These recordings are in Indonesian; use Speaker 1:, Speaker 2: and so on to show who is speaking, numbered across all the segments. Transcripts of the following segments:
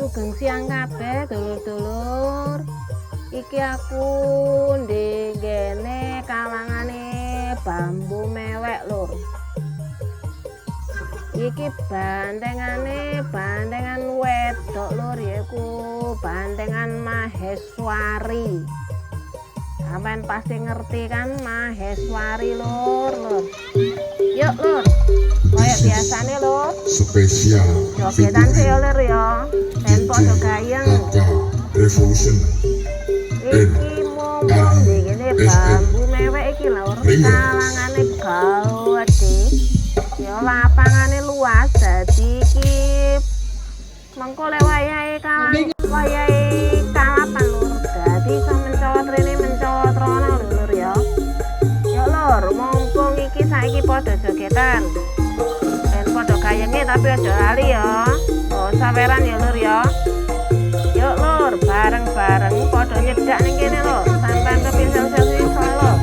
Speaker 1: Sugeng siang kabeh dulur-dulur. Iki aku ndengene kalangane bambu mewek lur. Iki bandengan wedok lur, yaiku bandengan Maheswari. Sampeyan pasti ngerti kan Maheswari lur. Yuk lur, kayak biasane lur.
Speaker 2: Spesial
Speaker 1: Jogetan sih lur ya. Dan podo gayeng.
Speaker 2: Revolution
Speaker 1: Iki mumpung ngene bambu mewek iki lur. Kalangane gawede. Ya lapangane luas dadi iki mengko le wayahe kalapan lur. Dadi iso mencolot rene mencolot rono lur ya. Ya lur, mumpung iki saiki podo jogetan. Dan podo gayenge tapi aja lali ya. Oh, saweran ya lur ya. Yuk lur, bareng-bareng podo nyedak ning kene lur. Sampeyan kepinsen iso lur.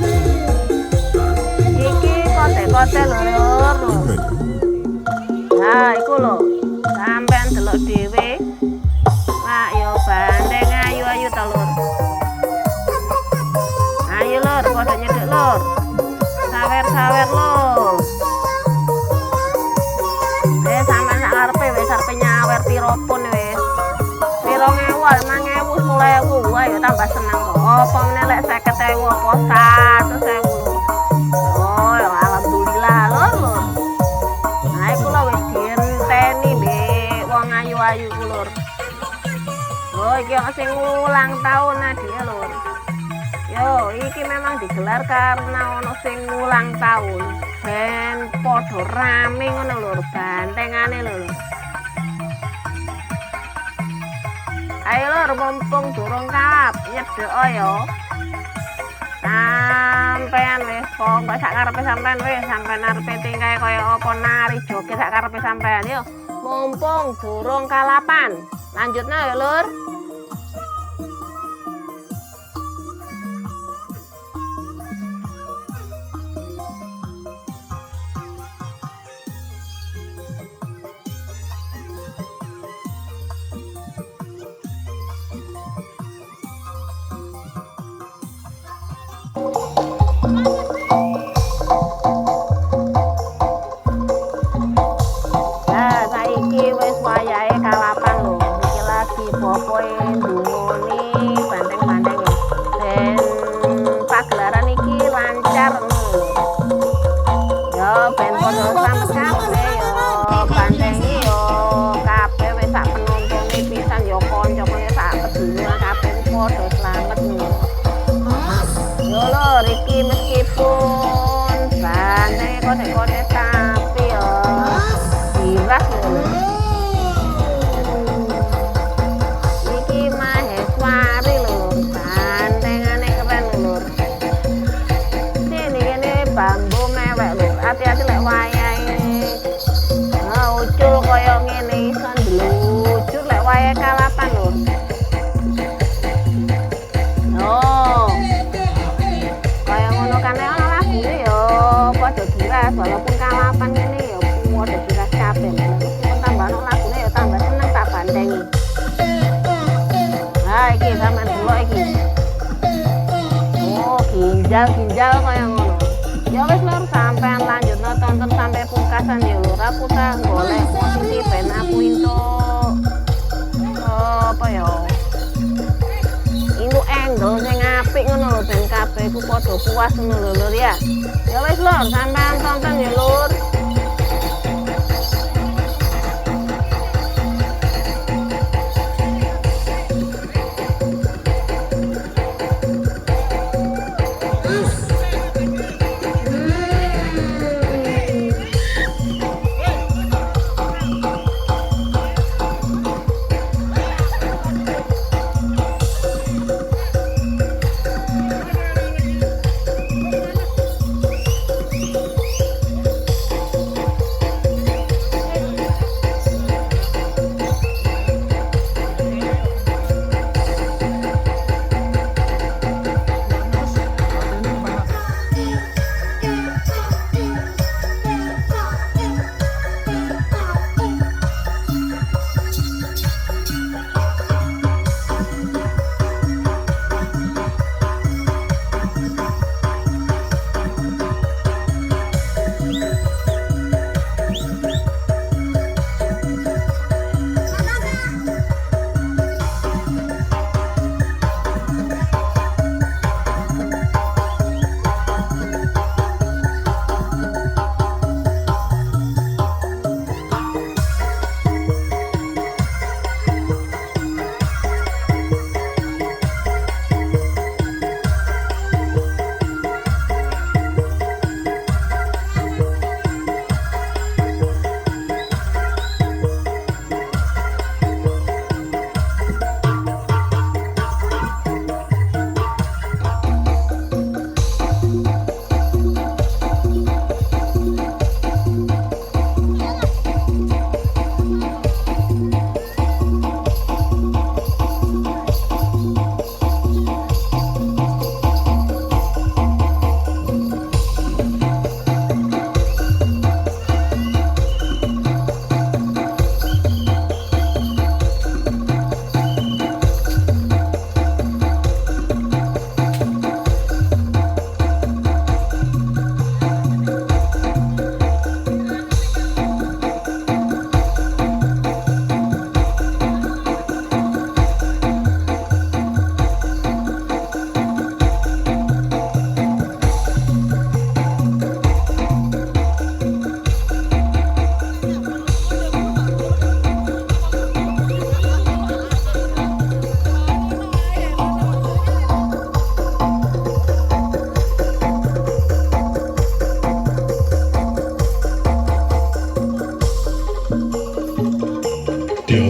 Speaker 1: Iki kote-kote lur. Nah, iku lho. Sampeyan delok dhewe. Lah yo bandeng ayu-ayu to lur. Ayo lur, podo nyedek lur. Sawer-sawer lur. Sampeyan sak karepe wis arep nyawer piro pun wis. 2000, 5000, 10.000 wae tambah seneng kok. Apa meneh lek 50.000 apa 100.000 lur. Oh, ya alhamdulillah lur. Nah, iku lho wis dienteni mbek wong ayu-ayu ku lur. Oh, iki ana sing ulang tahun adike lur. Yo, iki memang digelar karena ono sing ulang tahun. Ben padha rame ngono lur, bantengane lur. Ayo lur, mumpung durung kalap, nyedek ya. Sampeyan wis pokoke sak karepe sampean wis, sampean arepe tingkae kaya apa nari joget sak karepe sampean yo. Mumpung durung kalapan. Lanjutna ya lur. Nah, saiki wis wayahe kalapan lho. Iki lagi popoke ndungoni banteng-banteng. Ben pagelaran iki lancar lho. Yo ben padha slamet kabeh yo. Bantengi yo kabeh wis sak penontone pisan yo kanca-kanca sak kedunya kabeh padha slamet lho. Yo lur, iki meskipun bantenge kote-kote tapi yo jiwas lho. Iki Maheswari lho, bantengane keren lur. Sini kene bambu mewek lho. Hati-hati lek wayahe ucul kaya ngene iso ndelucur lek wayahe kalapan lho. Oh. Kaya ngono kan ana lagune yo padha giras walaupun kalapan ngene yo padha giras kabeh. Tambah ana lagune yo tambah seneng tak bandengi. Nah, iki sampean delok iki. Oh, ginjal kaya ngono. Ya wis lur, sampean lanjutno tonton sampai pungkasan yo lur. Aku tak golek posisi ben aku entuk apa yo? Iku angle sing apik ngono lho ben kabeh iku padha puas ngono lho lur ya. Ya wis lur, sampean tonton ya lur.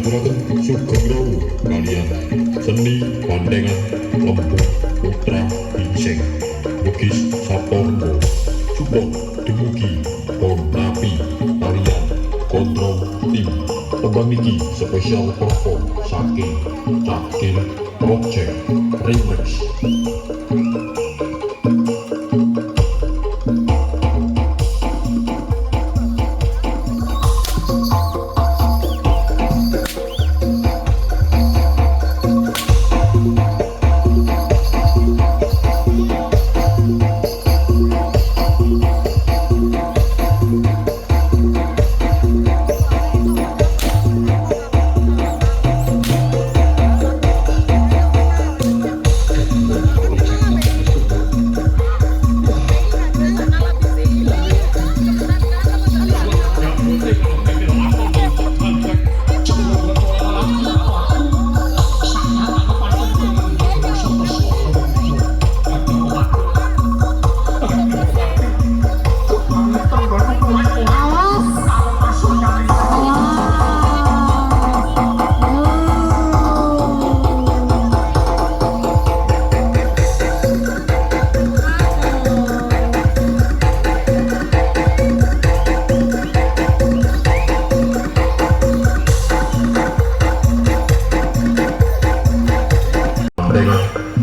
Speaker 2: aturaken sugeng rawuh kaliyan seni bandengan lembut putra gingsing Wegis Saporenggo support dumugi pon napi kaliyan kontrol tim tembang iki spesial perform saking Cakil Project Remix.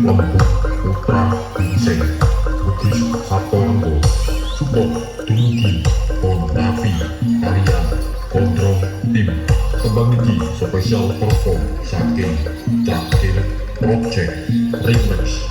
Speaker 2: Lembut putra gingsing Wegis Saporenggo support dumugi pon napi kaliyan kontrol tim tembang iki spesial perform saking Cakil Project Remix.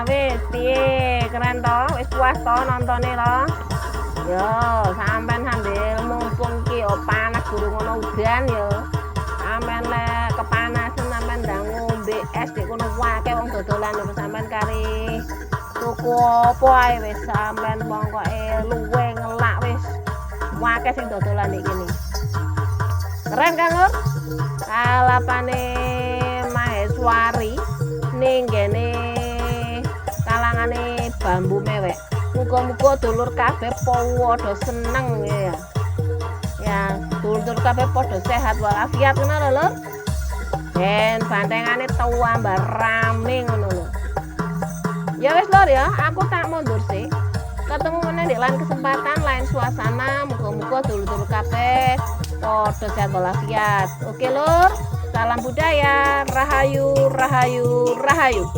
Speaker 1: Wis piye keren toh, wis puas toh nontone loh. Yo sampean sambil mumpung ki panas guru ngono udan yo. Sampean lek kepanasan sampean ndang ngombe es dik kono wae wong dodolan lho sampean kari tuku apa ae wis sampean pokoke luwe ngelak wis wae sing dodolan iki kene. Keren kan Lur? Kalapane Maheswari ning kene kalangane bambu mewek. Muga-muga dulur kabeh padha seneng ya. Ya, dulur kabeh padha sehat walafiat ngono lho, Lur. Ben bantengane tambah rame ngono lho. Ya wis Lur ya, aku tak mundur sih. Ketemu meneh di lain kesempatan, lain suasana. Muga-muga dulur-dulur kabeh padha sehat walafiat. Oke Lur, salam budaya, rahayu, rahayu, rahayu.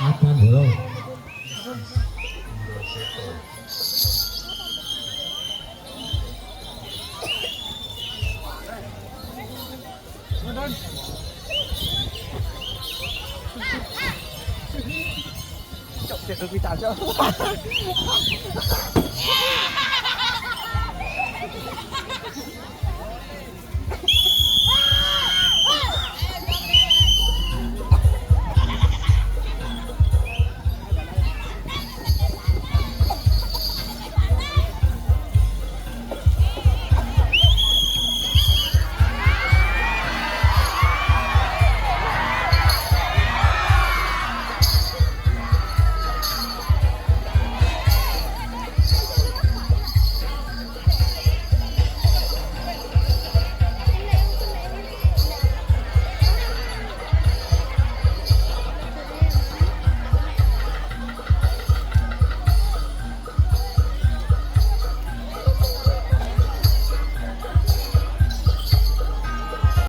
Speaker 2: Adan Holo.
Speaker 3: Chọc chết được bị tao chưa?